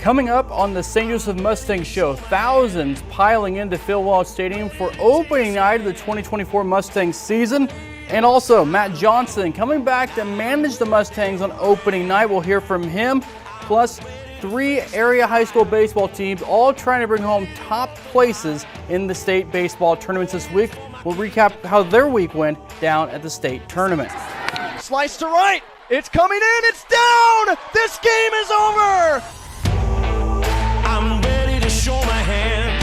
Coming up on the St. Joseph Mustangs Show, thousands piling into Phil Walsh Stadium for opening night of the 2024 Mustangs season. And also Matt Johnson coming back to manage the Mustangs on opening night. We'll hear from him. Plus, 3 area high school baseball teams all trying to bring home top places in the state baseball tournaments this week. We'll recap how their week went down at the state tournament. Slice to right. It's coming in. It's down. This game is over. I'm ready to show my hand,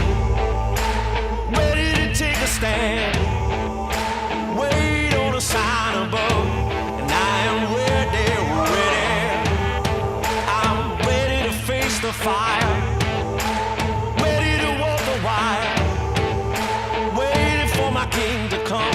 ready to take a stand, wait on a sign above, and I am ready, I'm ready to face the fire, ready to walk the wire, waiting for my king to come.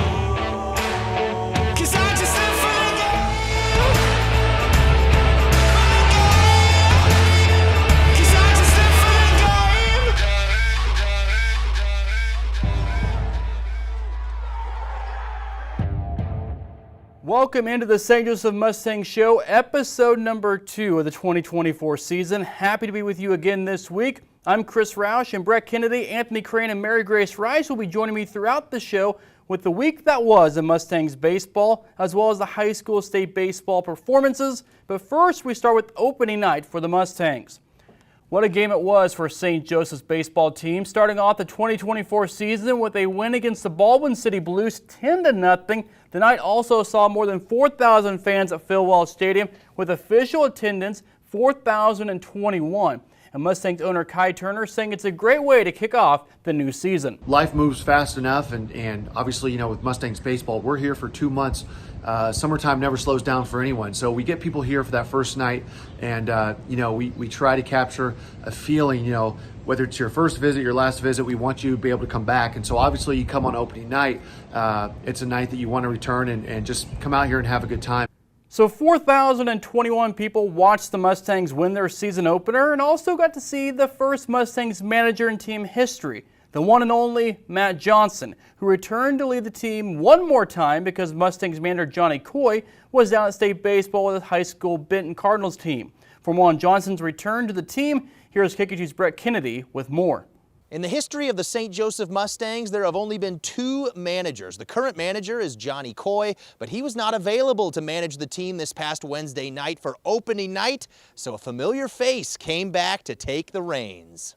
Welcome into the St. Joseph Mustangs Show, episode number 2 of the 2024 season. Happy to be with you again this week. I'm Chris Roush, and Brett Kennedy, Anthony Crane, and Mary Grace Rice will be joining me throughout the show with the week that was in Mustangs baseball, as well as the high school state baseball performances. But first, we start with opening night for the Mustangs. What a game it was for St. Joseph's baseball team, starting off the 2024 season with a win against the Baldwin City Blues 10-0. The night also saw more than 4,000 fans at Phil Walsh Stadium, with official attendance 4,021. And Mustangs owner Kai Turner saying it's a great way to kick off the new season. Life moves fast enough, and obviously, with Mustangs baseball, we're here for 2 months. Summertime never slows down for anyone. So we get people here for that first night, and we try to capture a feeling, whether it's your first visit, your last visit, we want you to be able to come back. And so obviously you come on opening night, it's a night that you want to return and just come out here and have a good time. So 4,021 people watched the Mustangs win their season opener and also got to see the first Mustangs manager in team history, the one and only Matt Johnson, who returned to lead the team one more time because Mustangs manager Johnny Coy was down at state baseball with his high school Benton Cardinals team. For more on Johnson's return to the team, here's KQ2's Brett Kennedy with more. In the history of the St. Joseph Mustangs, there have only been 2 managers. The current manager is Johnny Coy, but he was not available to manage the team this past Wednesday night for opening night, so a familiar face came back to take the reins.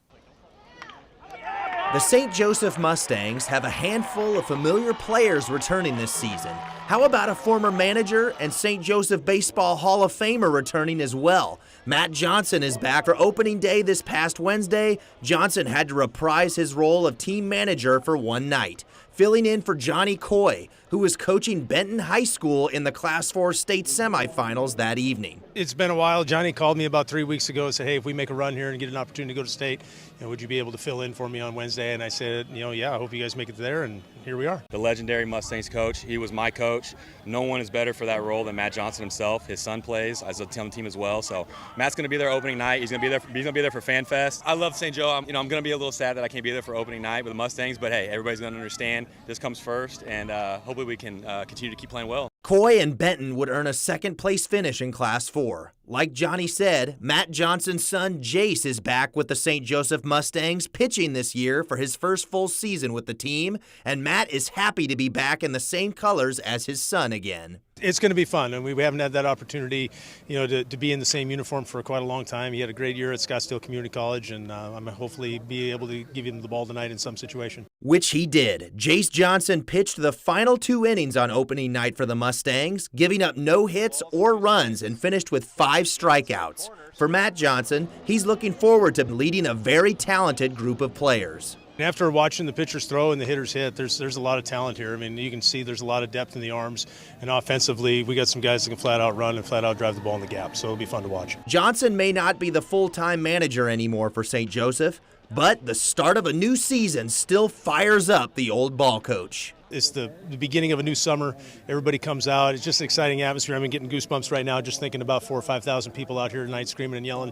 The St. Joseph Mustangs have a handful of familiar players returning this season. How about a former manager and St. Joseph Baseball Hall of Famer returning as well? Matt Johnson is back for opening day this past Wednesday. Johnson had to reprise his role of team manager for one night, filling in for Johnny Coy, who was coaching Benton High School in the Class 4 state semifinals that evening. It's been a while. Johnny called me about 3 weeks ago and said, hey, if we make a run here and get an opportunity to go to state, would you be able to fill in for me on Wednesday? And I said, yeah, I hope you guys make it there, and here we are. The legendary Mustangs coach, he was my coach. No one is better for that role than Matt Johnson himself. His son plays as a team as well. So Matt's going to be there opening night. He's going to be there for Fan Fest. I love St. Joe. I'm going to be a little sad that I can't be there for opening night with the Mustangs, but hey, everybody's going to understand this comes first, and hopefully we can continue to keep playing well. Coy and Benton would earn a second-place finish in Class 4. Like Johnny said, Matt Johnson's son Jace is back with the St. Joseph Mustangs, pitching this year for his first full season with the team, and Matt is happy to be back in the same colors as his son again. It's going to be fun, and we haven't had that opportunity, to be in the same uniform for quite a long time. He had a great year at Scottsdale Community College, and I'm hopefully be able to give him the ball tonight in some situation. Which he did. Jace Johnson pitched the final 2 innings on opening night for the Mustangs, giving up no hits or runs and finished with 5 strikeouts. For Matt Johnson, he's looking forward to leading a very talented group of players. After watching the pitchers throw and the hitters hit, there's a lot of talent here. I mean, you can see there's a lot of depth in the arms, and offensively, we got some guys that can flat out run and flat out drive the ball in the gap, so it'll be fun to watch. Johnson may not be the full-time manager anymore for St. Joseph, but the start of a new season still fires up the old ball coach. It's the beginning of a new summer. Everybody comes out. It's just an exciting atmosphere. I'm getting goosebumps right now just thinking about 4,000 or 5,000 people out here tonight screaming and yelling,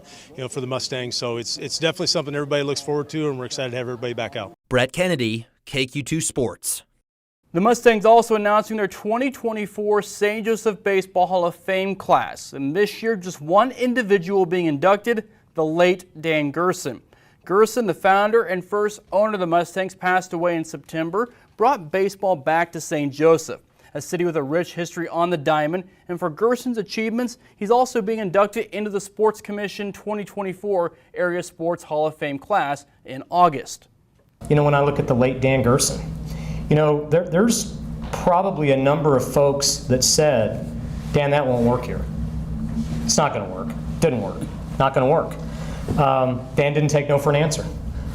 for the Mustangs. So it's definitely something everybody looks forward to, and we're excited to have everybody back out. Brett Kennedy, KQ2 Sports. The Mustangs also announcing their 2024 St. Joseph Baseball Hall of Fame class. And this year, just one individual being inducted. the late Dan Gerson. Gerson, the founder and first owner of the Mustangs, passed away in September, brought baseball back to St. Joseph, a city with a rich history on the diamond. And for Gerson's achievements, he's also being inducted into the Sports Commission 2024 Area Sports Hall of Fame class in August. You know, when I look at the late Dan Gerson, you know, there's probably a number of folks that said, Dan, that won't work here. It's not going to work. Didn't work. Not going to work. Dan didn't take no for an answer.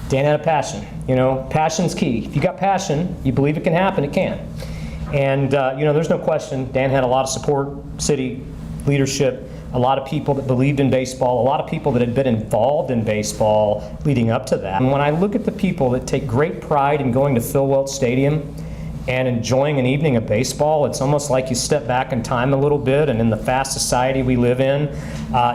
Dan had a passion. You know, passion's key. If you got passion, you believe it can happen, it can. And, you know, there's no question, Dan had a lot of support, city leadership, a lot of people that believed in baseball, a lot of people that had been involved in baseball leading up to that. And when I look at the people that take great pride in going to Phil Welch Stadium and enjoying an evening of baseball, it's almost like you step back in time a little bit, and in the fast society we live in,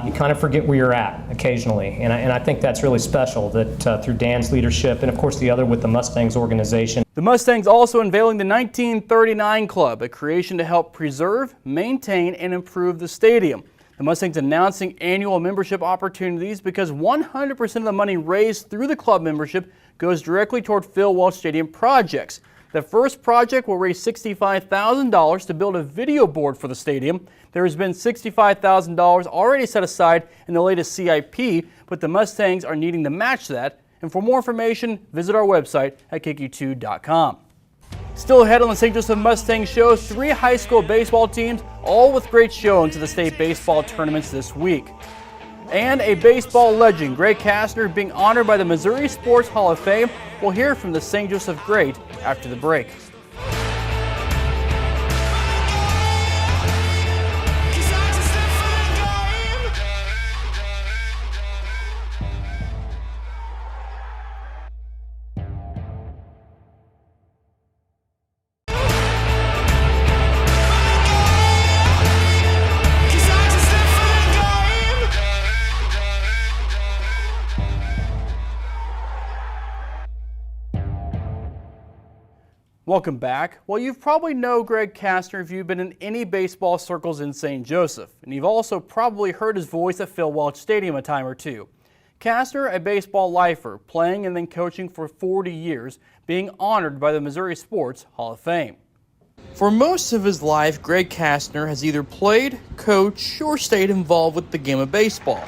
you kind of forget where you're at occasionally. And I think that's really special that through Dan's leadership, and of course the other with the Mustangs organization. The Mustangs also unveiling the 1939 Club, a creation to help preserve, maintain, and improve the stadium. The Mustangs announcing annual membership opportunities because 100% of the money raised through the club membership goes directly toward Phil Welch Stadium projects. The first project will raise $65,000 to build a video board for the stadium. There has been $65,000 already set aside in the latest CIP, but the Mustangs are needing to match that. And for more information, visit our website at KQ2.com. Still ahead on the St. Joseph Mustangs Show, 3 high school baseball teams, all with great showings at the state baseball tournaments this week. And a baseball legend, Greg Kastner, being honored by the Missouri Sports Hall of Fame. We'll hear from the St. Joseph great after the break. Welcome back. Well, you've probably know Greg Kastner if you've been in any baseball circles in St. Joseph, and you've also probably heard his voice at Phil Welch Stadium a time or two. Kastner, a baseball lifer, playing and then coaching for 40 years, being honored by the Missouri Sports Hall of Fame. For most of his life, Greg Kastner has either played, coached, or stayed involved with the game of baseball.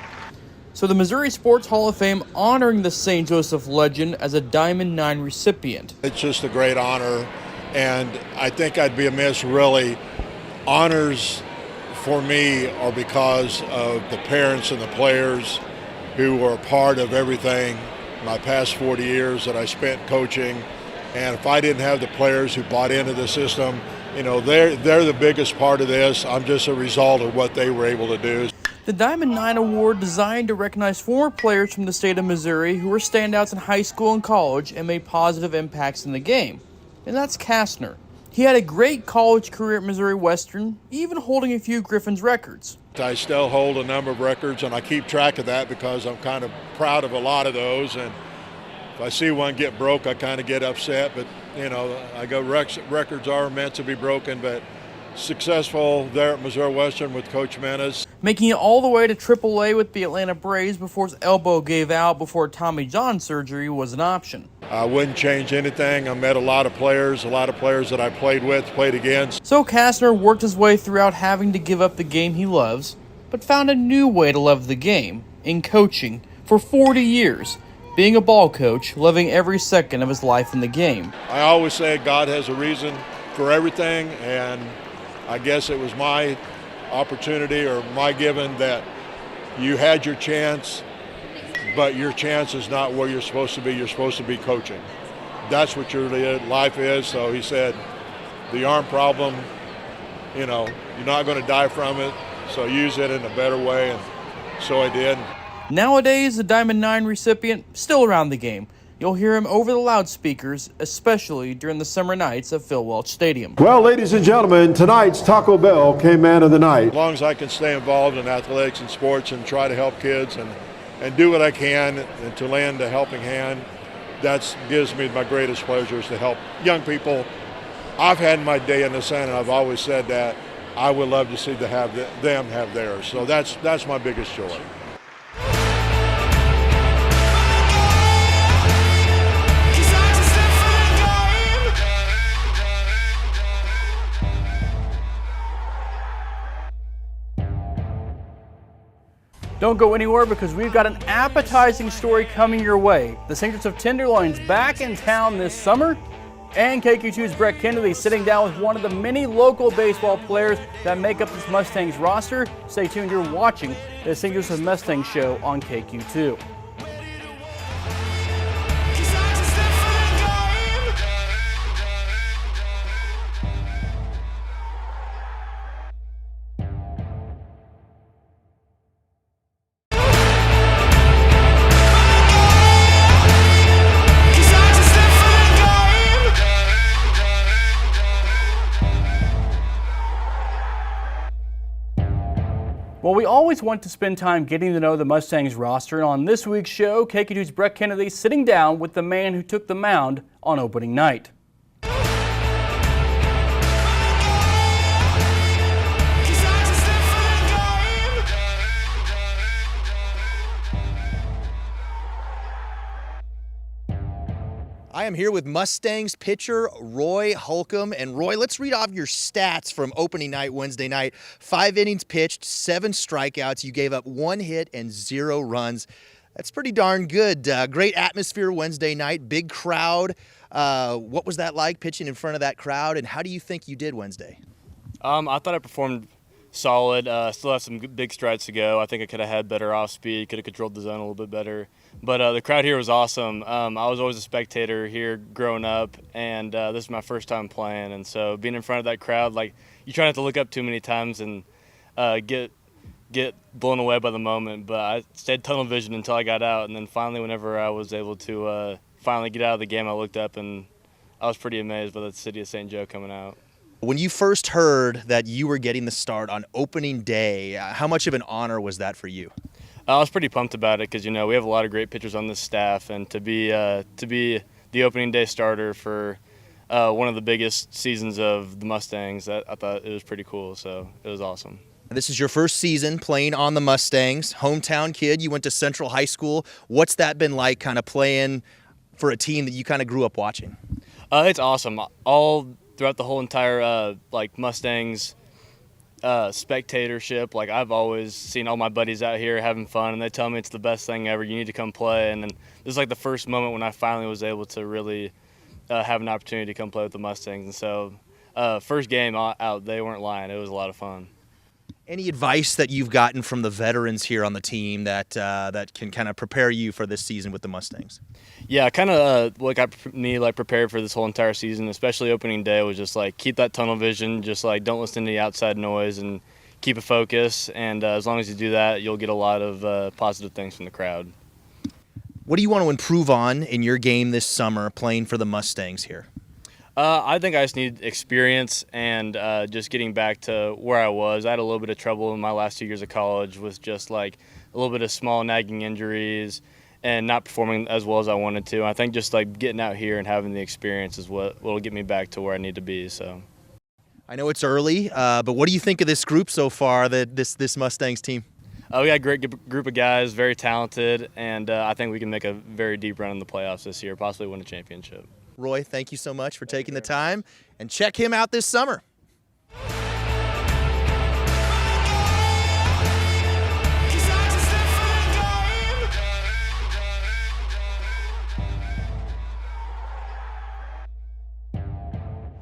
So the Missouri Sports Hall of Fame honoring the St. Joseph legend as a Diamond 9 recipient. It's just a great honor, and I think I'd be amiss really. Honors for me are because of the parents and the players who were a part of everything my past 40 years that I spent coaching. And if I didn't have the players who bought into the system, you know, they're the biggest part of this. I'm just a result of what they were able to do. The Diamond 9 Award designed to recognize former players from the state of Missouri who were standouts in high school and college and made positive impacts in the game. And that's Kastner. He had a great college career at Missouri Western, even holding a few Griffin's records. I still hold a number of records, and I keep track of that because I'm kind of proud of a lot of those. And if I see one get broke, I kind of get upset. But, you know, I go, records are meant to be broken, but successful there at Missouri Western with Coach Menace. Making it all the way to AAA with the Atlanta Braves before his elbow gave out before Tommy John surgery was an option. I wouldn't change anything. I met a lot of players that I played with, played against. So Kastner worked his way throughout having to give up the game he loves, but found a new way to love the game, in coaching, for 40 years. Being a ball coach, loving every second of his life in the game. I always say God has a reason for everything, and I guess it was my opportunity or my given that you had your chance, but your chance is not where you're supposed to be. You're supposed to be coaching. That's what your life is. So he said, the arm problem, you know, you're not going to die from it, so use it in a better way, and so I did. Nowadays, the Diamond 9 recipient still around the game. You'll hear him over the loudspeakers, especially during the summer nights at Phil Welch Stadium. Well, ladies and gentlemen, tonight's Taco Bell came man of the night. As long as I can stay involved in athletics and sports and try to help kids and do what I can and to lend a helping hand, that gives me my greatest pleasure is to help young people. I've had my day in the sun, and I've always said that I would love to see them have theirs. So that's my biggest joy. Don't go anywhere because we've got an appetizing story coming your way. The St. Joseph Tenderloins back in town this summer, and KQ2's Brett Kennedy sitting down with one of the many local baseball players that make up this Mustangs roster. Stay tuned, you're watching the St. Joseph Mustangs Show on KQ2. Well, we always want to spend time getting to know the Mustangs roster, and on this week's show, KQ2's Brett Kennedy sitting down with the man who took the mound on opening night. I am here with Mustangs pitcher Roy Holcomb. And Roy, let's read off your stats from opening night Wednesday night. 5 innings pitched, 7 strikeouts. You gave up 1 hit and 0 runs. That's pretty darn good. Great atmosphere Wednesday night, big crowd. What was that like, pitching in front of that crowd, and how do you think you did Wednesday? I thought I performed solid. Still have some big strides to go. I think I could have had better off speed, could have controlled the zone a little bit better. But the crowd here was awesome. I was always a spectator here growing up, and this is my first time playing. And so being in front of that crowd, like, you try not to look up too many times and get blown away by the moment. But I stayed tunnel vision until I got out, and then finally, whenever I was able to finally get out of the game, I looked up and I was pretty amazed by the city of St. Joe coming out. When you first heard that you were getting the start on opening day, how much of an honor was that for you? I was pretty pumped about it because, you know, we have a lot of great pitchers on this staff, and to be the opening day starter for one of the biggest seasons of the Mustangs, I thought it was pretty cool. So it was awesome. This is your first season playing on the Mustangs. Hometown kid, you went to Central High School. What's that been like, kind of playing for a team that you kind of grew up watching? It's awesome. All throughout the whole entire Mustangs spectatorship, like, I've always seen all my buddies out here having fun, and they tell me it's the best thing ever. You need to come play. And then this is like the first moment when I finally was able to really have an opportunity to come play with the Mustangs. And so first game out, they weren't lying. It was a lot of fun. Any advice that you've gotten from the veterans here on the team that can kind of prepare you for this season with the Mustangs? Yeah, kind of what got me prepared for this whole entire season, especially opening day, was just keep that tunnel vision, just don't listen to the outside noise, and keep a focus. And as long as you do that, you'll get a lot of positive things from the crowd. What do you want to improve on in your game this summer playing for the Mustangs here? I think I just need experience and just getting back to where I was. I had a little bit of trouble in my last 2 years of college with just a little bit of small nagging injuries and not performing as well as I wanted to. I think just getting out here and having the experience is what will get me back to where I need to be. So, I know it's early, but what do you think of this group so far, this Mustangs team? We got a great group of guys, very talented, and I think we can make a very deep run in the playoffs this year, possibly win a championship. Roy, thank you so much for taking the time, and check him out this summer.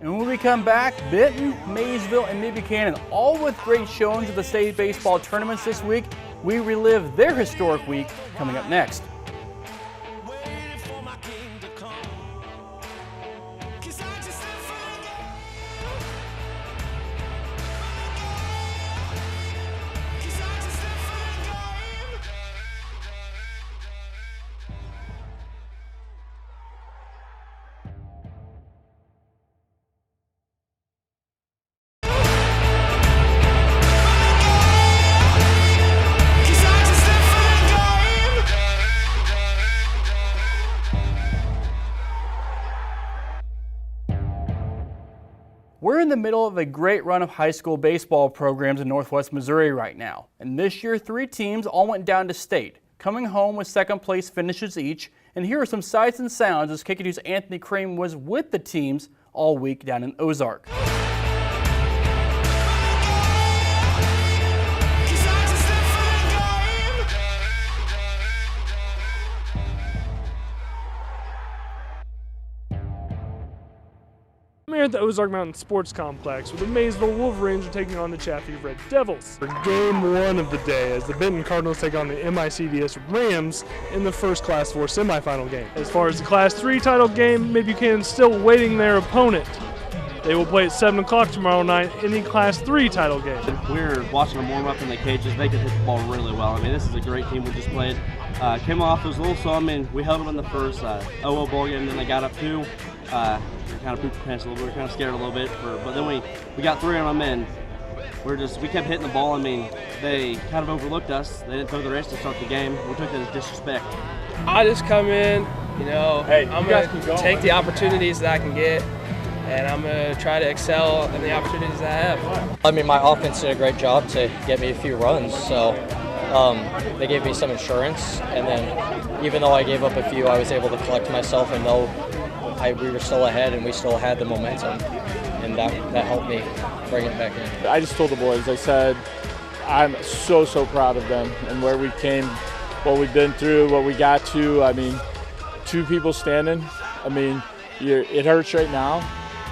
And when we come back, Benton, Maysville, and Mid Buchanan, all with great showings at the state baseball tournaments this week. We relive their historic week coming up next. We're in the middle of a great run of high school baseball programs in Northwest Missouri right now. And this year, 3 teams all went down to state, coming home with second place finishes each. And here are some sights and sounds as KQ2's Anthony Crane was with the teams all week down in Ozark. I'm here at the Ozark Mountain Sports Complex where the Maysville Wolverines are taking on the Chaffee Red Devils for game 1 of the day as the Benton Cardinals take on the MICDS Rams in the first Class 4 semifinal game. As far as the Class 3 title game, Mid Buchanan still awaiting their opponent. They will play at 7 o'clock tomorrow night in the Class 3 title game. We're watching them warm up in the cages. They can hit the ball really well. I mean, this is a great team we just played. Came off, it was a little slow. I mean, we held them in the first 0-0 ball game, then they got up 2. We kind of pooped the pants a little bit. We were kind of scared a little bit, but then we got 3 on them in. We kept hitting the ball. I mean, they kind of overlooked us. They didn't throw the rest to start the game. We took that as disrespect. I just come in, I'm going to take the opportunities that I can get, and I'm going to try to excel in the opportunities that I have. I mean, my offense did a great job to get me a few runs, so they gave me some insurance, and then even though I gave up a few, I was able to collect myself and know we were still ahead and we still had the momentum, and that helped me bring it back in. I just told the boys, I said, I'm so proud of them and where we came, what we've been through, what we got to. I mean, 2 people standing, I mean, it hurts right now,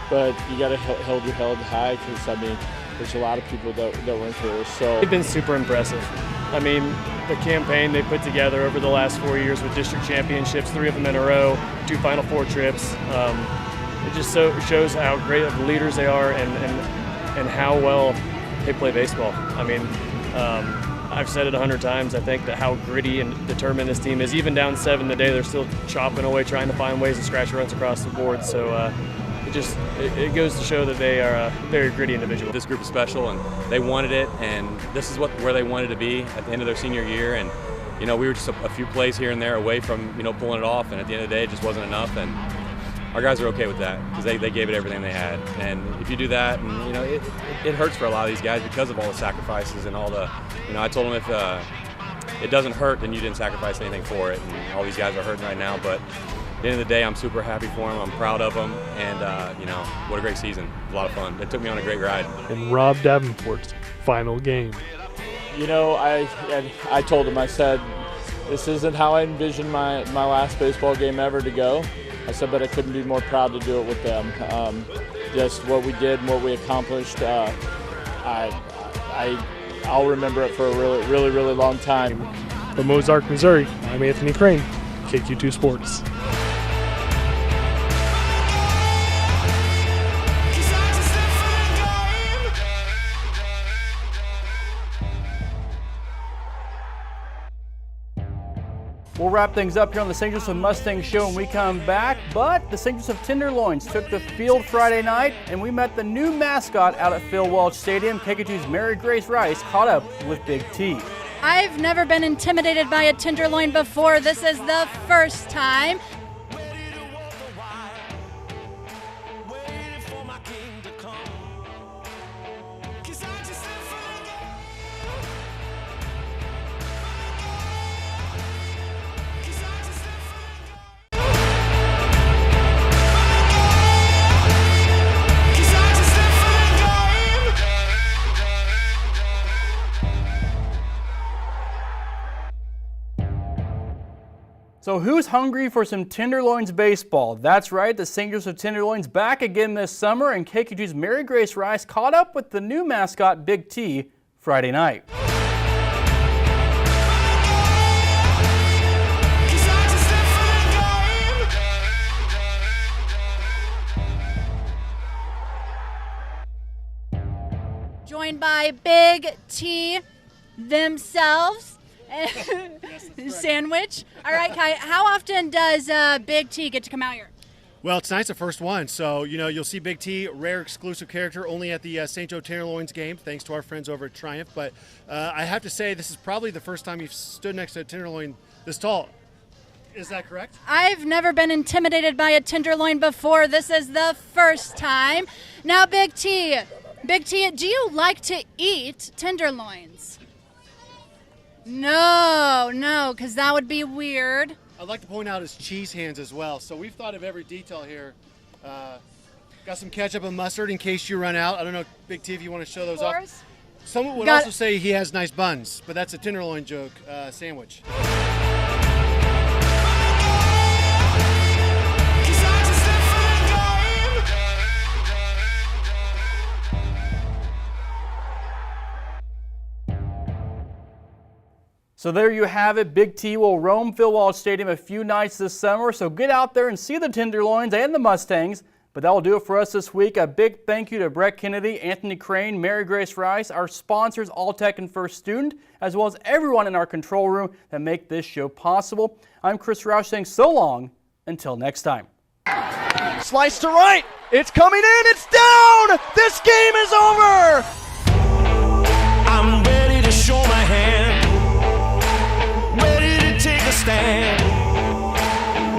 but you got to hold your head high because, I mean, there's a lot of people that went through. So They've been super impressive. I mean, the campaign they put together over the last 4 years with district championships, 3 of them in a row, 2 Final Four trips. It just shows how great of leaders they are and how well they play baseball. I mean, I've said it 100 times, I think, that how gritty and determined this team is. Even down 7 today, they're still chopping away, trying to find ways to scratch runs across the board. So it goes to show that they are a very gritty individual. This group is special, and they wanted it, and this is where they wanted to be at the end of their senior year. And we were just a few plays here and there away from pulling it off, and at the end of the day, it just wasn't enough. And our guys are okay with that because they gave it everything they had. And if you do that, and it hurts for a lot of these guys because of all the sacrifices and all the. I told them if it doesn't hurt, then you didn't sacrifice anything for it. And all these guys are hurting right now, but. At the end of the day, I'm super happy for them. I'm proud of them, and what a great season. A lot of fun. They took me on a great ride. In Rob Davenport's final game. I told him, I said, this isn't how I envisioned my last baseball game ever to go. I said, but I couldn't be more proud to do it with them. Just what we did and what we accomplished, I'll remember it for a really long time. From Ozark, Missouri, I'm Anthony Crane, KQ2 Sports. We'll wrap things up here on the St. Joseph Mustangs Show when we come back, but the St. Joseph Tenderloins took the field Friday night, and we met the new mascot out at Phil Walsh Stadium. KQ2's Mary Grace Rice caught up with Big T. I've never been intimidated by a Tenderloin before. This is the first time. So who's hungry for some Tenderloins baseball? That's right, the St. Joseph Tenderloins back again this summer, and KQ2's Mary Grace Rice caught up with the new mascot Big T Friday night. Joined by Big T themselves. Sandwich. All right, Kai, how often does Big T get to come out here? Well, tonight's the first one, so you'll see Big T, rare exclusive character, only at the St. Joe Tenderloins game, thanks to our friends over at Triumph. But I have to say, this is probably the first time you've stood next to a Tenderloin this tall. Is that correct? I've never been intimidated by a Tenderloin before. This is the first time. Now, Big T, do you like to eat Tenderloins? No, because that would be weird. I'd like to point out his cheese hands as well. So we've thought of every detail here. Got some ketchup and mustard in case you run out. I don't know, Big T, if you want to show those off. Someone would also say he has nice buns, but that's a Tenderloin joke sandwich. So there you have it. Big T will roam Phil Walsh Stadium a few nights this summer, so get out there and see the Tenderloins and the Mustangs. But that will do it for us this week. A big thank you to Brett Kennedy, Anthony Crane, Mary Grace Rice, our sponsors, Alltech and First Student, as well as everyone in our control room that make this show possible. I'm Chris Roush saying so long until next time. Slice to right. It's coming in. It's down. This game is over. I'm ready to show my hand, ready to take a stand.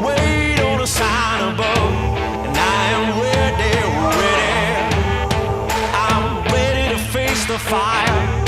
Wait on a sign above, and I am ready, ready. I'm ready to face the fire.